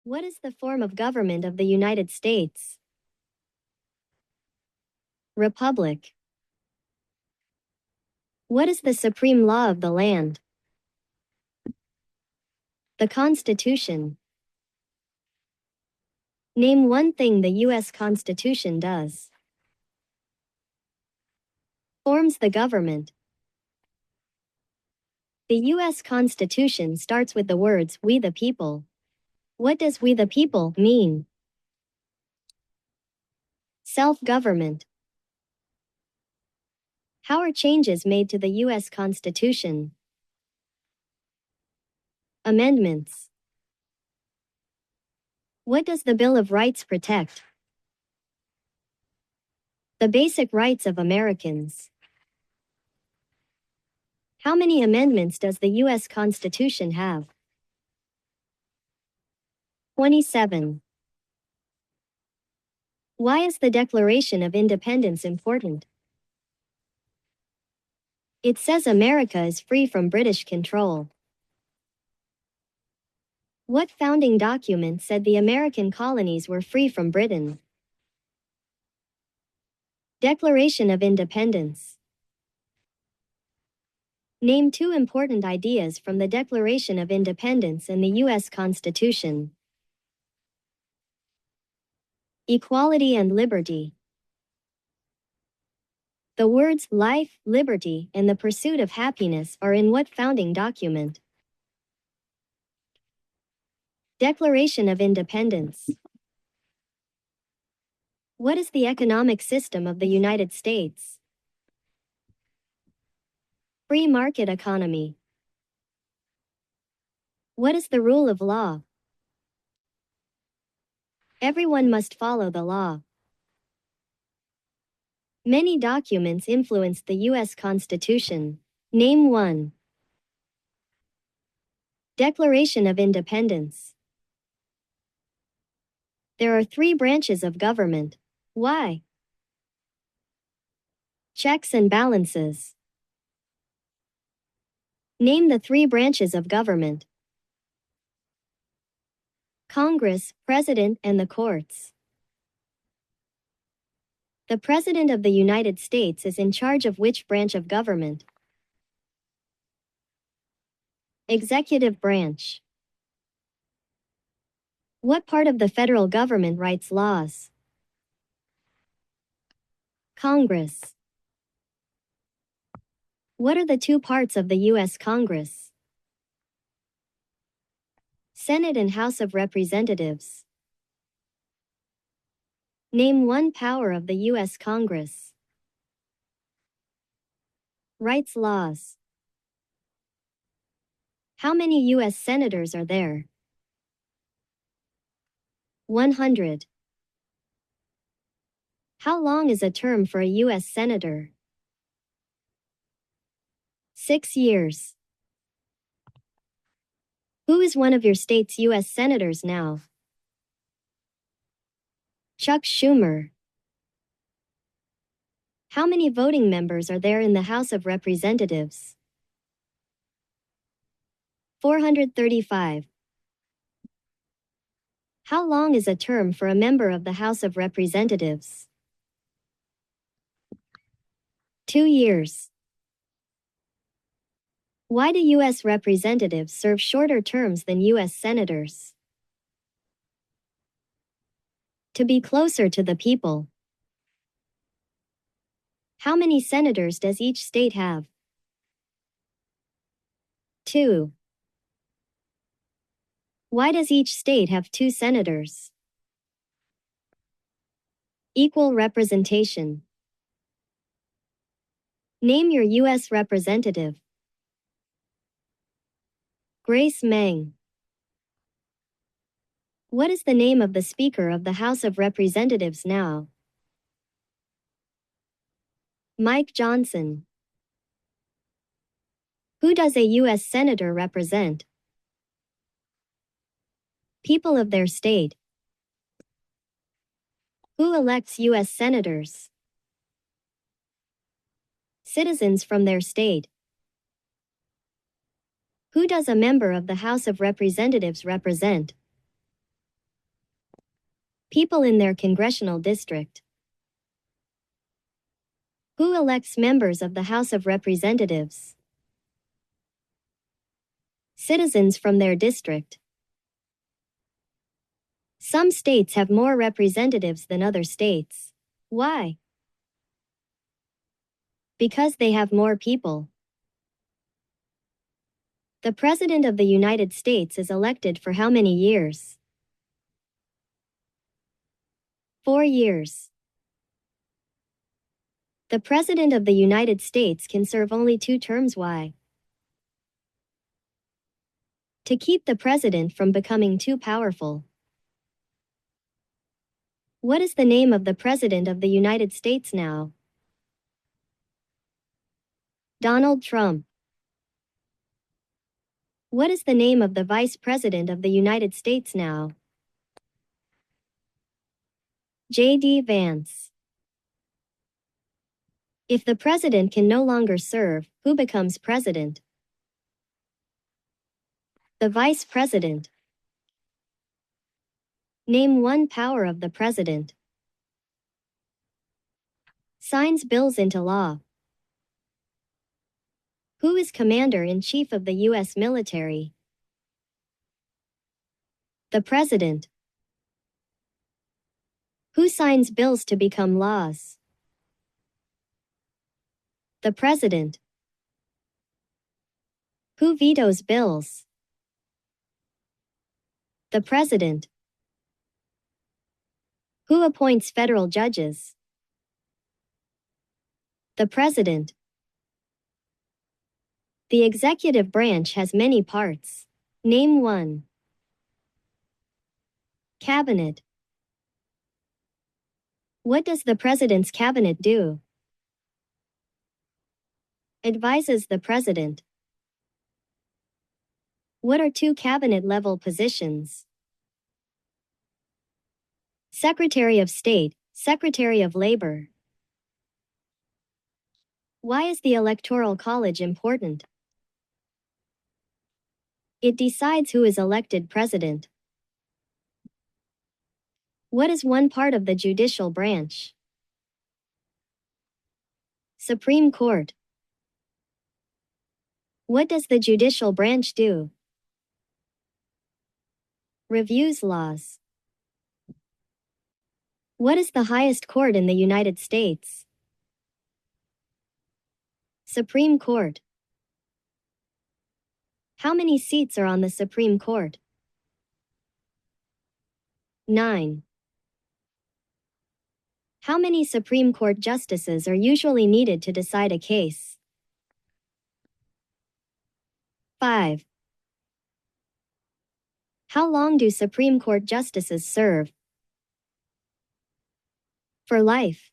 What is the form of government of the United States? Republic. What is the supreme law of the land? The Constitution. Name one thing the U.S. Constitution does. Forms the government. The U.S. Constitution starts with the words, "We the people." What does "we the people" mean? Self-government. How are changes made to the U.S. Constitution? Amendments. What does the Bill of Rights protect? The basic rights of Americans. How many amendments does the U.S. Constitution have? 27. Why is the Declaration of Independence important? It says America is free from British control. What founding document said the American colonies were free from Britain? Declaration of Independence. Name two important ideas from the Declaration of Independence and the U.S. Constitution. Equality and liberty. The words life, liberty, and the pursuit of happiness are in what founding document? Declaration of Independence. What is the economic system of the United States? Free market economy. What is the rule of law? Everyone must follow the law. Many documents influenced the U.S. Constitution. Name one. Declaration of Independence. There are 3 branches of government. Why? Checks and balances. Name the 3 branches of government. Congress, President, and the courts. The President of the United States is in charge of which branch of government? Executive branch. What part of the federal government writes laws? Congress. What are the 2 parts of the U.S. Congress? Senate and House of Representatives. Name one power of the U.S. Congress. Writes laws. How many U.S. senators are there? 100. How long is a term for a U.S. senator? 6 years. Who is one of your state's U.S. senators now? Chuck Schumer. How many voting members are there in the House of Representatives? 435. How long is a term for a member of the House of Representatives? 2 years. Why do U.S. representatives serve shorter terms than U.S. senators? To be closer to the people. How many senators does each state have? 2. Why does each state have 2 senators? Equal representation. Name your U.S. representative. Grace Meng. What is the name of the Speaker of the House of Representatives now? Mike Johnson. Who does a U.S. Senator represent? People of their state. Who elects U.S. Senators? Citizens from their state. Who does a member of the House of Representatives represent? People in their congressional district. Who elects members of the House of Representatives? Citizens from their district. Some states have more representatives than other states. Why? Because they have more people. The President of the United States is elected for how many years? 4 years. The President of the United States can serve only 2 terms. Why? To keep the President from becoming too powerful. What is the name of the President of the United States now? Donald Trump. What is the name of the Vice President of the United States now? J.D. Vance. If the President can no longer serve, who becomes President? The Vice President. Name one power of the President. Signs bills into law. Who is Commander-in-Chief of the U.S. military? The President. Who signs bills to become laws? The President. Who vetoes bills? The President. Who appoints federal judges? The President. The executive branch has many parts. Name one. Cabinet. What does the President's cabinet do? Advises the President. What are 2 cabinet-level positions? Secretary of State, Secretary of Labor. Why is the Electoral College important? It decides who is elected president. What is one part of the judicial branch? Supreme Court. What does the judicial branch do? Reviews laws. What is the highest court in the United States? Supreme Court. How many seats are on the Supreme Court? 9. How many Supreme Court justices are usually needed to decide a case? 5. How long do Supreme Court justices serve? For life.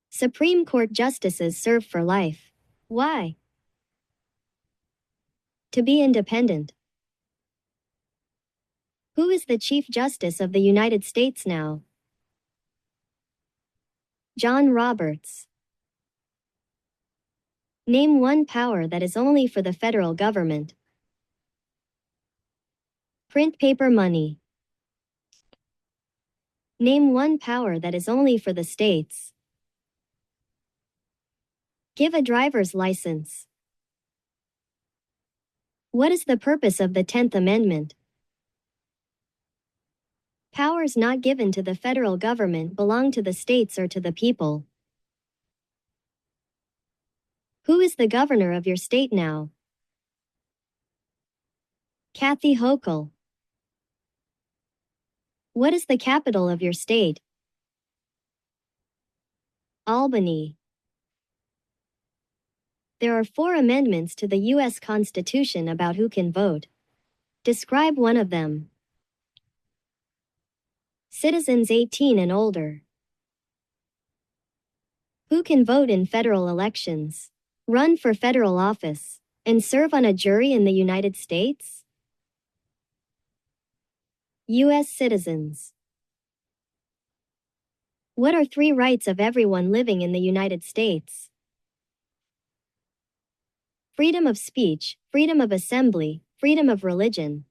Supreme Court justices serve for life. Why? To be independent. Who is the Chief Justice of the United States now? John Roberts. Name one power that is only for the federal government. Print paper money. Name one power that is only for the states. Give a driver's license. What is the purpose of the 10th Amendment? Powers not given to the federal government belong to the states or to the people. Who is the governor of your state now? Kathy Hochul. What is the capital of your state? Albany. There are 4 amendments to the U.S. Constitution about who can vote. Describe one of them. Citizens 18 and older. Who can vote in federal elections, run for federal office, and serve on a jury in the United States? U.S. citizens. What are 3 rights of everyone living in the United States? Freedom of speech, freedom of assembly, freedom of religion.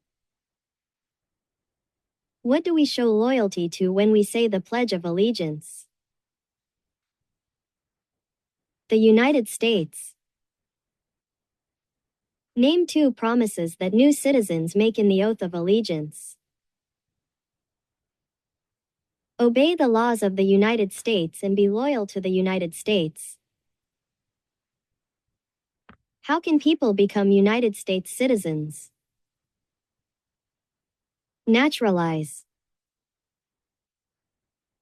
What do we show loyalty to when we say the Pledge of Allegiance? The United States. Name 2 promises that new citizens make in the Oath of Allegiance. Obey the laws of the United States and be loyal to the United States. How can people become United States citizens? Naturalize.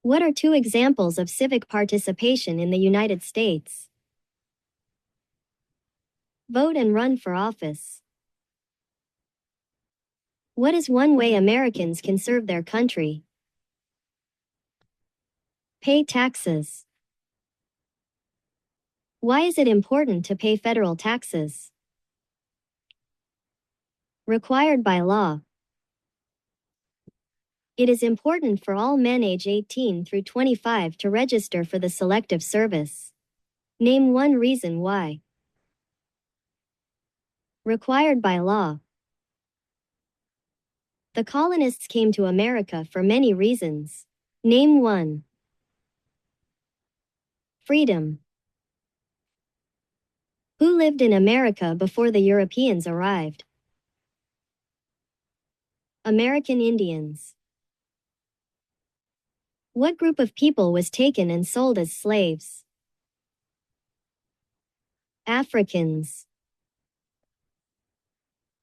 What are 2 examples of civic participation in the United States? Vote and run for office. What is one way Americans can serve their country? Pay taxes. Why is it important to pay federal taxes? Required by law. It is important for all men age 18 through 25 to register for the Selective Service. Name 1 reason why. Required by law. The colonists came to America for many reasons. Name 1. Freedom. Who lived in America before the Europeans arrived? American Indians. What group of people was taken and sold as slaves? Africans.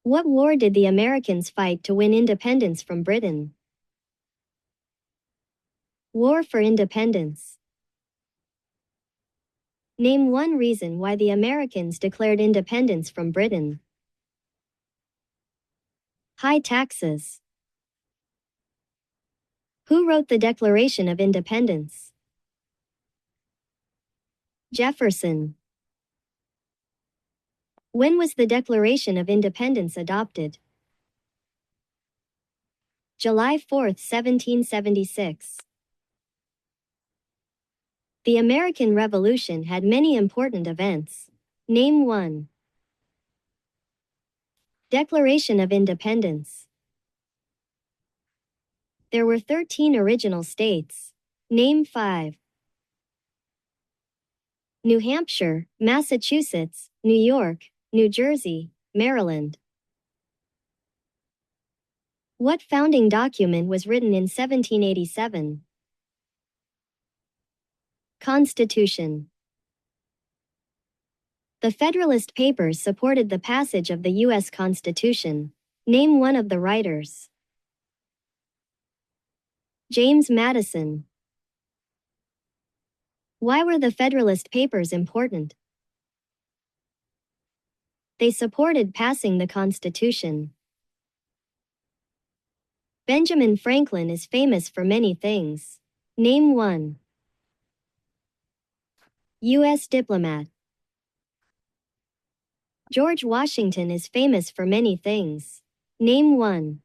What war did the Americans fight to win independence from Britain? War for Independence. Name 1 reason why the Americans declared independence from Britain. High taxes. Who wrote the Declaration of Independence? Jefferson. When was the Declaration of Independence adopted? July 4, 1776. The American Revolution had many important events. Name 1. Declaration of Independence. There were 13 original states. Name 5. New Hampshire, Massachusetts, New York, New Jersey, Maryland. What founding document was written in 1787? Constitution. The Federalist Papers supported the passage of the U.S. Constitution. Name 1 of the writers. James Madison. Why were the Federalist Papers important? They supported passing the Constitution. Benjamin Franklin is famous for many things. Name 1. U.S. diplomat. George Washington is famous for many things. Name 1.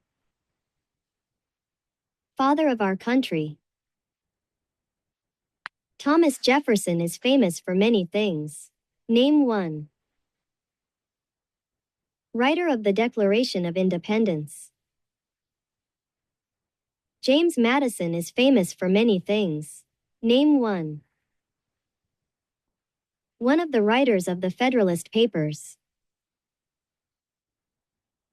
Father of our country. Thomas Jefferson is famous for many things. Name 1. Writer of the Declaration of Independence. James Madison is famous for many things. Name 1. One of the writers of the Federalist Papers.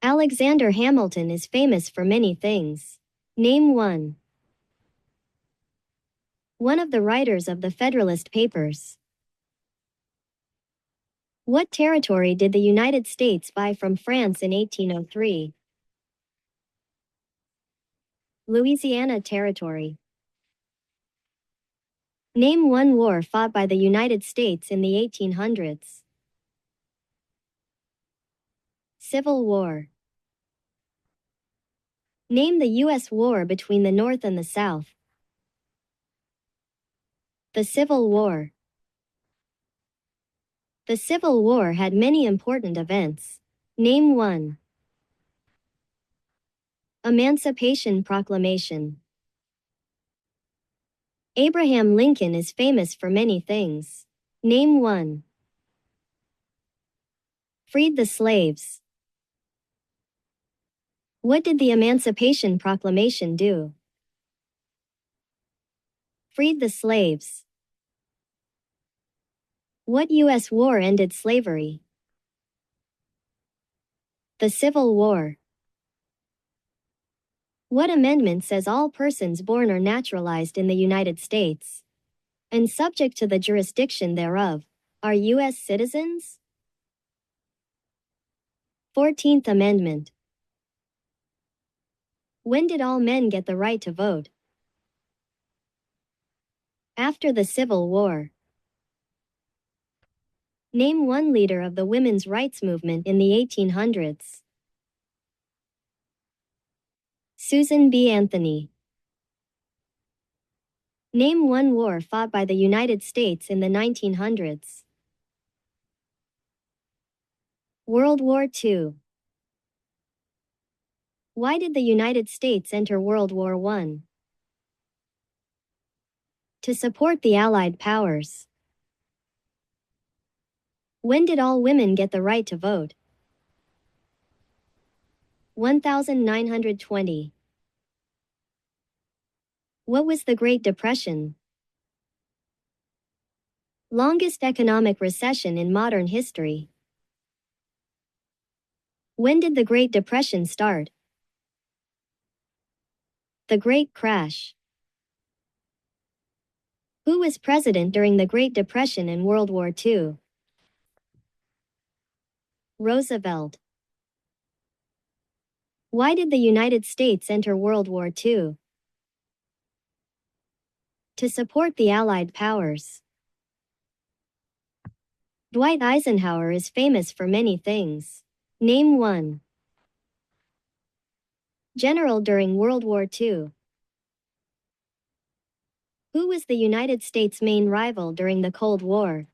Alexander Hamilton is famous for many things. Name 1. One of the writers of the Federalist Papers. What territory did the United States buy from France in 1803? Louisiana Territory. Name 1 war fought by the United States in the 1800s. Civil War. Name the U.S. war between the North and the South. The Civil War. The Civil War had many important events. Name 1. Emancipation Proclamation. Abraham Lincoln is famous for many things. Name 1. Freed the slaves. What did the Emancipation Proclamation do? Freed the slaves. What U.S. war ended slavery? The Civil War. What amendment says all persons born or naturalized in the United States and subject to the jurisdiction thereof are U.S. citizens? 14th Amendment. When did all men get the right to vote? After the Civil War. Name one leader of the women's rights movement in the 1800s. Susan B. Anthony. Name one war fought by the United States in the 1900s. World War II. Why did the United States enter World War I? To support the Allied powers. When did all women get the right to vote? 1920. What was the Great Depression? Longest economic recession in modern history. When did the Great Depression start? The Great Crash. Who was president during the Great Depression and World War II? Roosevelt. Why did the United States enter World War II? To support the Allied powers. Dwight Eisenhower is famous for many things. Name one. General during World War II. Who was the United States' main rival during the Cold War?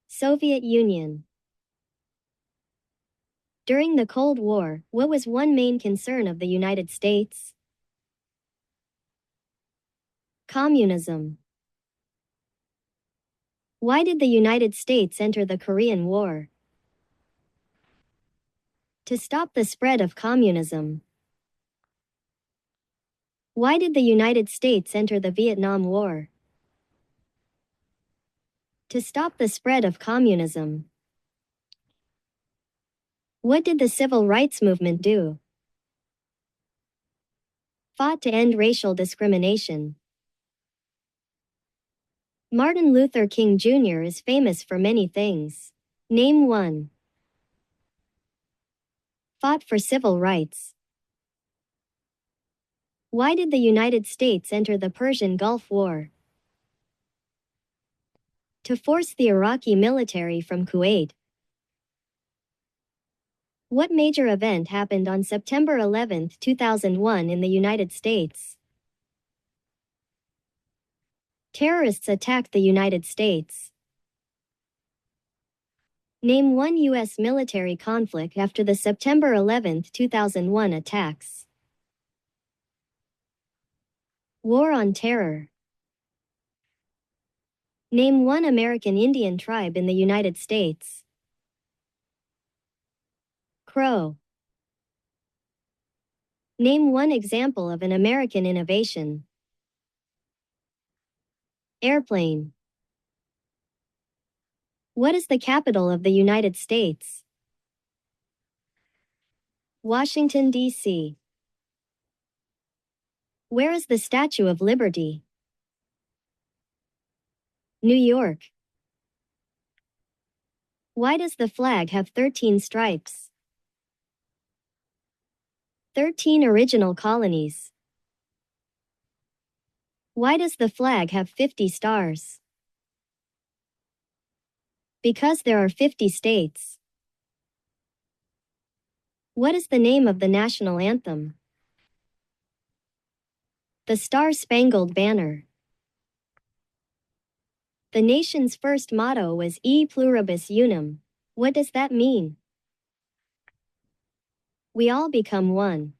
Soviet Union. During the Cold War, what was one main concern of the United States? Communism. Why did the United States enter the Korean War? To stop the spread of communism. Why did the United States enter the Vietnam War? To stop the spread of communism. What did the Civil Rights Movement do? Fought to end racial discrimination. Martin Luther King Jr. is famous for many things. Name one. Fought for civil rights. Why did the United States enter the Persian Gulf War? To force the Iraqi military from Kuwait. What major event happened on September 11, 2001 in the United States? Terrorists attacked the United States. Name one U.S. military conflict after the September 11, 2001 attacks. War on Terror. Name one American Indian tribe in the United States. Crow. Name one example of an American innovation. Airplane. What is the capital of the United States? Washington, D.C. Where is the Statue of Liberty? New York. Why does the flag have 13 stripes? 13 original colonies. Why does the flag have 50 stars? Because there are 50 states. What is the name of the national anthem? The Star-Spangled Banner. The nation's first motto was E Pluribus Unum. What does that mean? We all become one.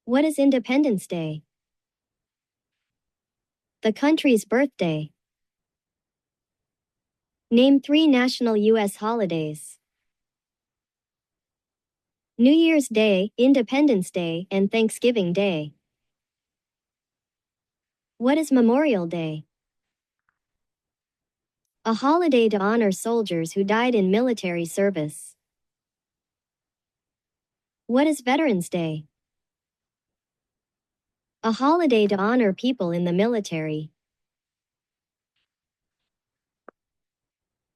What is Independence Day? The country's birthday. Name 3 national U.S. holidays. New Year's Day, Independence Day, and Thanksgiving Day. What is Memorial Day? A holiday to honor soldiers who died in military service. What is Veterans Day? A holiday to honor people in the military.